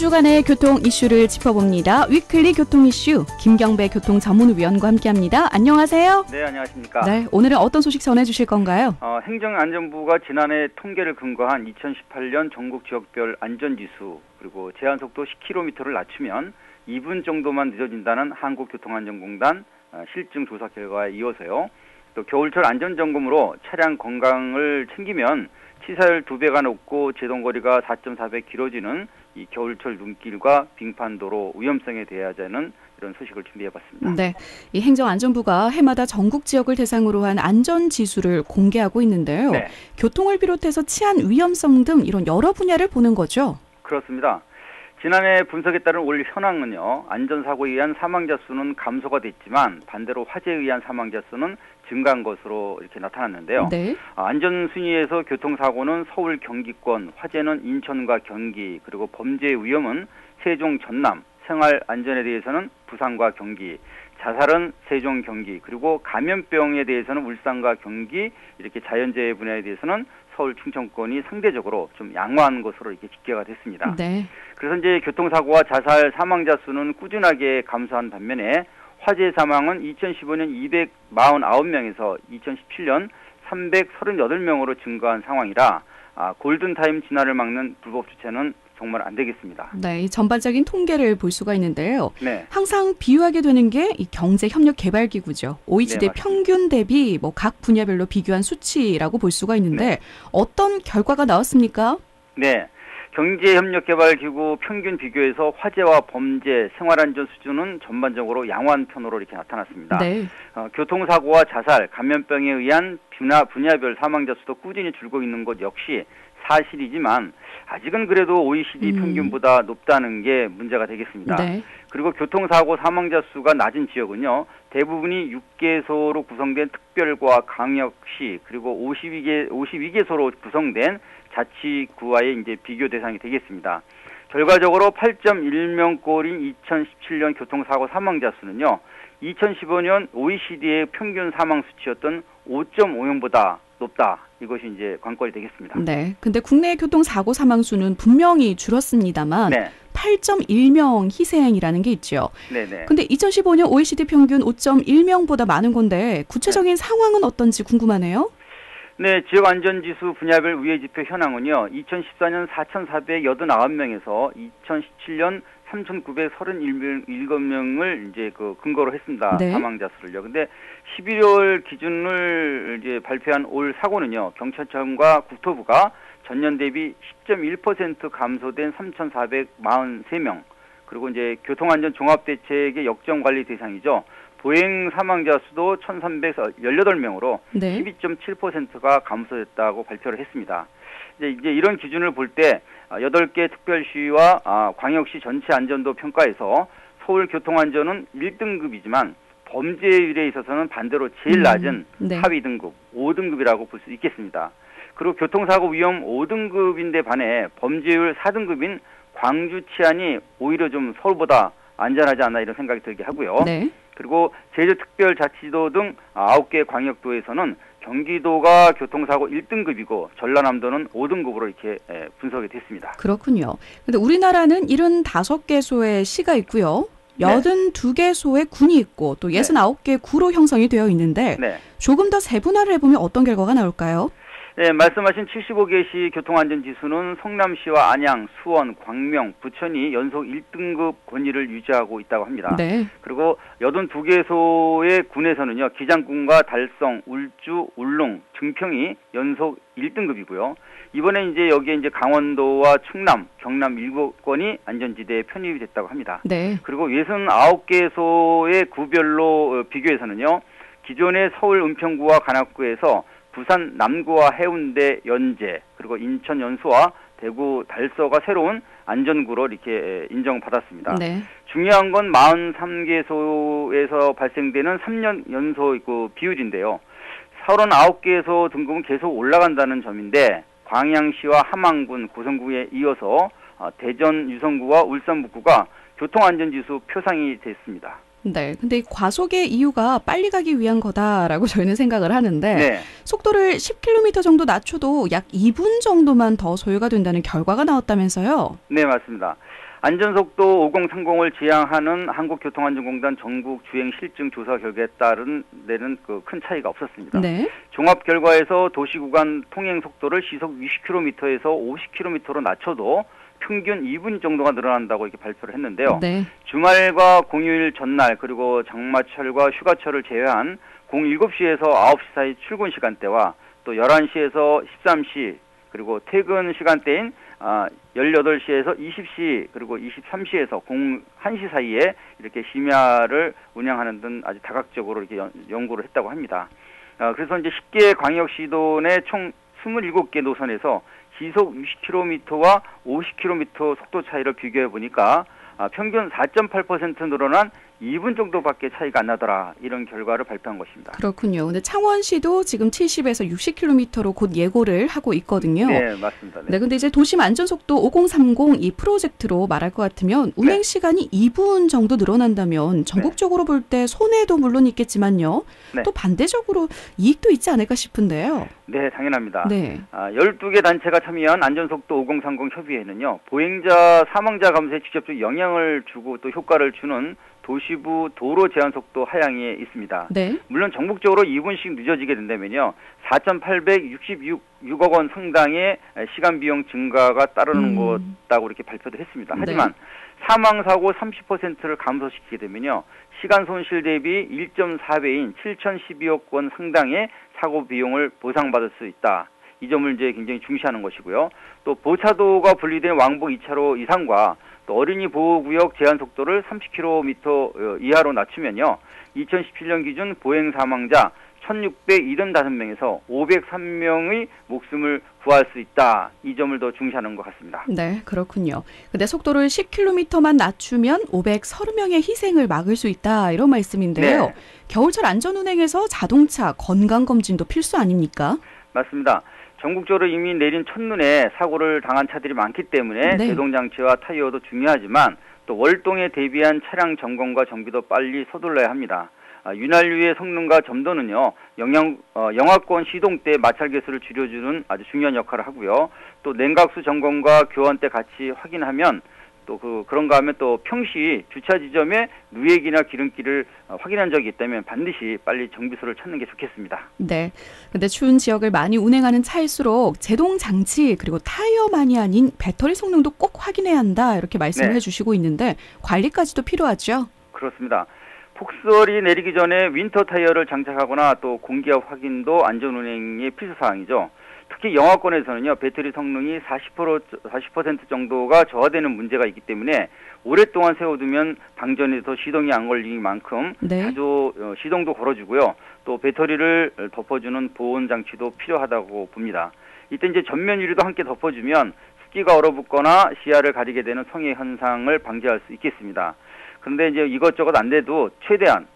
주간의 교통 이슈를 짚어봅니다. 위클리 교통 이슈 김경배 교통 전문위원과 함께합니다. 안녕하세요. 네, 안녕하십니까. 네, 오늘은 어떤 소식 전해주실 건가요? 행정안전부가 지난해 통계를 근거한 2018년 전국 지역별 안전지수 그리고 제한속도 10km를 낮추면 2분 정도만 늦어진다는 한국교통안전공단 실증 조사 결과에 이어서요. 또 겨울철 안전점검으로 차량 건강을 챙기면 치사율 2배가 높고 제동거리가 4.4배 길어지는 이 겨울철 눈길과 빙판도로 위험성에 대하자는 이런 소식을 준비해봤습니다. 네, 이 행정안전부가 해마다 전국 지역을 대상으로 한 안전지수를 공개하고 있는데요. 네. 교통을 비롯해서 치안 위험성 등 이런 여러 분야를 보는 거죠? 그렇습니다. 지난해 분석에 따른 올 현황은요. 안전사고에 의한 사망자 수는 감소가 됐지만 반대로 화재에 의한 사망자 수는 증가한 것으로 이렇게 나타났는데요. 네. 안전순위에서 교통사고는 서울 경기권, 화재는 인천과 경기, 그리고 범죄의 위험은 세종 전남, 생활안전에 대해서는 부산과 경기, 자살은 세종 경기, 그리고 감염병에 대해서는 울산과 경기, 이렇게 자연재해 분야에 대해서는 서울 충청권이 상대적으로 좀 양호한 것으로 이렇게 집계가 됐습니다. 네. 그래서 이제 교통사고와 자살 사망자 수는 꾸준하게 감소한 반면에 화재 사망은 2015년 249명에서 2017년 338명으로 증가한 상황이라 골든타임 진화를 막는 불법 주체는 정말 안 되겠습니다. 네, 이 전반적인 통계를 볼 수가 있는데요. 네. 항상 비유하게 되는 게 이 경제협력개발기구죠. OECD 네, 평균 대비 각 분야별로 비교한 수치라고 볼 수가 있는데 네. 어떤 결과가 나왔습니까? 네. 경제협력개발기구 평균 비교에서 화재와 범죄, 생활안전 수준은 전반적으로 양호한 편으로 이렇게 나타났습니다. 네. 교통사고와 자살, 감염병에 의한 분야별 사망자 수도 꾸준히 줄고 있는 것 역시 사실이지만 아직은 그래도 OECD 평균보다 높다는 게 문제가 되겠습니다. 네. 그리고 교통사고 사망자 수가 낮은 지역은요. 대부분이 6개소로 구성된 특별과 강역시 그리고 52개소로 구성된 자치구와의 이제 비교 대상이 되겠습니다. 결과적으로 8.1명꼴인 2017년 교통사고 사망자 수는요. 2015년 OECD의 평균 사망 수치였던 5.5명보다 높다. 이것이 이제 관건이 되겠습니다. 네. 근데 국내 교통사고 사망 수는 분명히 줄었습니다만 네. 8.1명 희생이라는 게 있죠. 네네. 근데 2015년 OECD 평균 5.1명보다 많은 건데 구체적인 상황은 어떤지 궁금하네요. 네, 지역안전지수 분야별 우회지표 현황은요. 2014년 4,489명에서 2017년 3,937명을 이제 근거로 했습니다. 네. 사망자 수를요. 근데 11월 기준을 이제 발표한 올 사고는요. 경찰청과 국토부가 전년 대비 10.1% 감소된 3,443명. 그리고 이제 교통안전 종합대책의 역정관리 대상이죠. 보행 사망자 수도 1,318명으로 네. 12.7%가 감소했다고 발표를 했습니다. 이제 이런 기준을 볼 때 8개 특별시와 광역시 전체 안전도 평가에서 서울 교통안전은 1등급이지만 범죄율에 있어서는 반대로 제일 낮은 네. 하위 등급 5등급이라고 볼 수 있겠습니다. 그리고 교통사고 위험 5등급인데 반해 범죄율 4등급인 광주 치안이 오히려 좀 서울보다 안전하지 않나 이런 생각이 들게 하고요. 네. 그리고 제주특별자치도 등 9개 광역도에서는 경기도가 교통사고 1등급이고 전라남도는 5등급으로 이렇게 분석이 됐습니다. 그렇군요. 근데 우리나라는 75개소의 시가 있고요. 82개소의 군이 있고 또 69개 구로 형성이 되어 있는데 네. 조금 더 세분화를 해보면 어떤 결과가 나올까요? 네, 말씀하신 75개시 교통안전지수는 성남시와 안양, 수원, 광명, 부천이 연속 1등급 권위를 유지하고 있다고 합니다. 네. 그리고 82개소의 군에서는요, 기장군과 달성, 울주, 울릉, 증평이 연속 1등급이고요. 이번에 이제 여기에 이제 강원도와 충남, 경남 7건이 안전지대에 편입이 됐다고 합니다. 네. 그리고 69개소의 구별로 비교해서는요, 기존의 서울 은평구와 관악구에서 부산 남구와 해운대 연제 그리고 인천 연수와 대구 달서가 새로운 안전구로 이렇게 인정받았습니다. 네. 중요한 건 43개소에서 발생되는 3년 연소 비율인데요. 39개소 등급은 계속 올라간다는 점인데 광양시와 함안군, 고성구에 이어서 대전 유성구와 울산 북구가 교통안전지수 표상이 됐습니다. 네, 근데 이 과속의 이유가 빨리 가기 위한 거다라고 저희는 생각을 하는데 네. 속도를 10km 정도 낮춰도 약 2분 정도만 더 소요가 된다는 결과가 나왔다면서요? 네, 맞습니다. 안전속도 5030을 지향하는 한국교통안전공단 전국 주행 실증 조사 결과에 따른 데는 그 큰 차이가 없었습니다. 네. 종합 결과에서 도시 구간 통행 속도를 시속 60km에서 50km로 낮춰도 평균 2분 정도가 늘어난다고 이렇게 발표를 했는데요. 네. 주말과 공휴일 전날 그리고 장마철과 휴가철을 제외한 07시에서 9시 사이 출근 시간대와 또 11시에서 13시 그리고 퇴근 시간대인 18시에서 20시 그리고 23시에서 01시 사이에 이렇게 심야를 운영하는 등 아주 다각적으로 이렇게 연구를 했다고 합니다. 그래서 이제 10개 광역시도 내 총 27개 노선에서 시속 60km와 50km 속도 차이를 비교해 보니까 평균 4.8% 늘어난 2분 정도밖에 차이가 안 나더라. 이런 결과를 발표한 것입니다. 그렇군요. 근데 창원시도 지금 70에서 60km로 곧 예고를 하고 있거든요. 네, 맞습니다. 네, 근데 이제 도심 안전속도 5030 이 프로젝트로 말할 것 같으면 운행 시간이 2분 정도 늘어난다면 전국적으로 볼 때 손해도 물론 있겠지만요. 네. 또 반대적으로 이익도 있지 않을까 싶은데요. 네, 당연합니다. 네. 12개 단체가 참여한 안전속도 5030 협의회는요. 보행자 사망자 감소에 직접적 영향을 주고 또 효과를 주는 도시부 도로 제한속도 하향에 있습니다. 네. 물론 전국적으로 2분씩 늦어지게 된다면요. 4,866억 원 상당의 시간 비용 증가가 따르는 것다고 이렇게 발표도 했습니다. 하지만 사망사고 30%를 감소시키게 되면요. 시간 손실 대비 1.4배인 7,012억 원 상당의 사고 비용을 보상받을 수 있다. 이 점을 이제 굉장히 중시하는 것이고요. 또 보차도가 분리된 왕복 2차로 이상과 또 어린이 보호구역 제한 속도를 30km 이하로 낮추면요. 2017년 기준 보행 사망자 1,675명에서 503명의 목숨을 구할 수 있다. 이 점을 더 중시하는 것 같습니다. 네, 그렇군요. 근데 속도를 10km만 낮추면 530명의 희생을 막을 수 있다. 이런 말씀인데요. 네. 겨울철 안전운행에서 자동차 건강검진도 필수 아닙니까? 맞습니다. 전국적으로 이미 내린 첫눈에 사고를 당한 차들이 많기 때문에 네. 제동장치와 타이어도 중요하지만 또 월동에 대비한 차량 점검과 정비도 빨리 서둘러야 합니다. 윤활유의 성능과 점도는요, 영하권 시동 때 마찰 개수를 줄여주는 아주 중요한 역할을 하고요. 또 냉각수 점검과 교환 때 같이 확인하면 또 그런가 하면 또 평시 주차 지점에 누액이나 기름기를 확인한 적이 있다면 반드시 빨리 정비소를 찾는 게 좋겠습니다. 네. 근데 추운 지역을 많이 운행하는 차일수록 제동 장치 그리고 타이어만이 아닌 배터리 성능도 꼭 확인해야 한다. 이렇게 말씀을 네. 해주시고 있는데 관리까지도 필요하죠. 그렇습니다. 폭설이 내리기 전에 윈터 타이어를 장착하거나 또 공기압 확인도 안전운행의 필수사항이죠. 특히 영하권에서는요, 배터리 성능이 40% 정도가 저하되는 문제가 있기 때문에 오랫동안 세워두면 방전에서 시동이 안 걸리는 만큼 네. 자주 시동도 걸어주고요. 또 배터리를 덮어주는 보온 장치도 필요하다고 봅니다. 이때 이제 전면 유리도 함께 덮어주면 습기가 얼어붙거나 시야를 가리게 되는 성해 현상을 방지할 수 있겠습니다. 그런데 이제 이것저것 안 돼도 최대한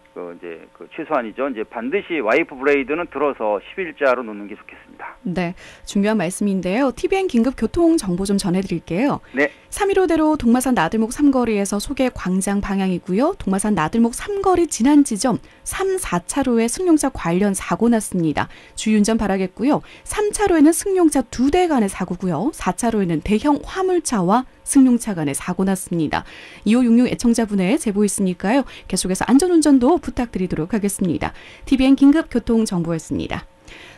최소한이죠. 이제 반드시 와이프 브레이드는 들어서 10일자로 놓는 게 좋겠습니다. 네, 중요한 말씀인데요. TVN 긴급 교통 정보 좀 전해드릴게요. 네. 315대로 동마산 나들목 삼거리에서 소계 광장 방향이고요. 동마산 나들목 삼거리 지난 지점 3, 4차로에 승용차 관련 사고 났습니다. 주의운전 바라겠고요. 3차로에는 승용차 2대 간의 사고고요. 4차로에는 대형 화물차와 승용차 간의 사고 났습니다. 2566 애청자분의 제보 있으니까요. 계속해서 안전운전도 부탁드리도록 하겠습니다. TVN 긴급 교통 정보였습니다.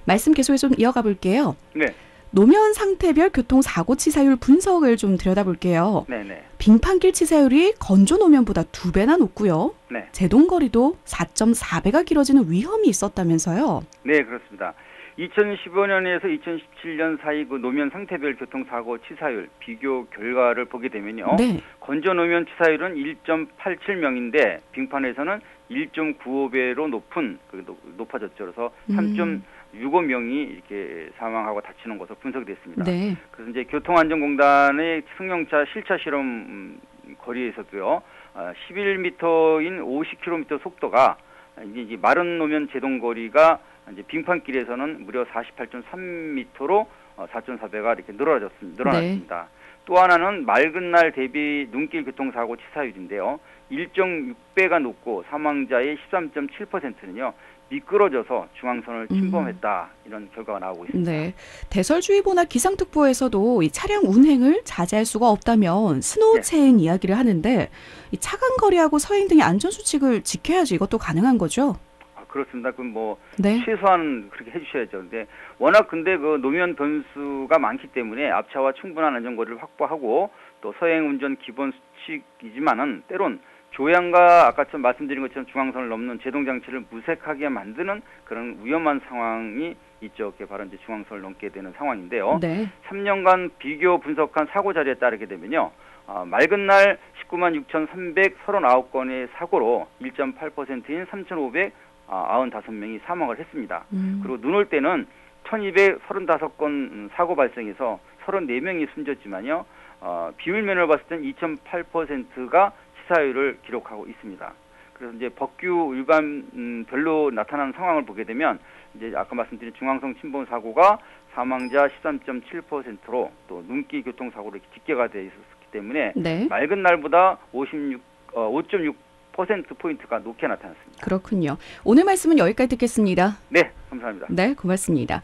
말씀 계속해서 좀 이어가 볼게요. 네. 노면 상태별 교통사고 치사율 분석을 좀 들여다볼게요. 네네. 빙판길 치사율이 건조 노면보다 2배나 높고요. 네. 제동거리도 4.4배가 길어지는 위험이 있었다면서요. 네, 그렇습니다. 2015년에서 2017년 사이 그 노면 상태별 교통사고 치사율 비교 결과를 보게 되면요. 네. 건조 노면 치사율은 1.87명인데 빙판에서는 1.95배로 높아졌죠. 그래서 3.65명이 이렇게 사망하고 다치는 것으로 분석됐습니다. 네. 그래서 이제 교통안전공단의 승용차 실차 실험 거리에서도요. 11m인 50km 속도가 이제 마른 노면 제동 거리가 이제 빙판길에서는 무려 48.3m로 4.4배가 이렇게 늘어났습니다. 또 하나는 맑은 날 대비 눈길 교통사고 치사율인데요. 1.6배가 높고 사망자의 13.7%는요. 미끄러져서 중앙선을 침범했다 이런 결과가 나오고 있습니다. 네. 대설주의보나 기상특보에서도 이 차량 운행을 자제할 수가 없다면 스노우체인 이야기를 하는데 이 차간 거리하고 서행 등의 안전 수칙을 지켜야지 이것도 가능한 거죠? 그렇습니다. 그럼 뭐 네. 최소한 그렇게 해주셔야죠. 근데 워낙 근데 그 노면 변수가 많기 때문에 앞차와 충분한 안전거리를 확보하고 또 서행 운전 기본 수칙이지만은 때론 조향과 아까 좀 말씀드린 것처럼 중앙선을 넘는 제동 장치를 무색하게 만드는 그런 위험한 상황이 있죠. 그게 바로 이제 중앙선을 넘게 되는 상황인데요. 네. 3년간 비교 분석한 사고 자료에 따르게 되면요. 맑은 날 19만 6,339건의 사고로 1.8%인 3,595명이 사망을 했습니다. 그리고 눈 올 때는 1,235건 사고 발생해서 34명이 숨졌지만요. 비율 면을 봤을 때는 2.8%가 치사율을 기록하고 있습니다. 그래서 이제 법규 위반별로 나타나는 상황을 보게 되면 이제 아까 말씀드린 중앙선 침범 사고가 사망자 13.7%로 또 눈길 교통사고로 집계가 되어 있었기 때문에 네. 맑은 날보다 5.6%포인트가 높게 나타났습니다. 그렇군요. 오늘 말씀은 여기까지 듣겠습니다. 네, 감사합니다. 네, 고맙습니다.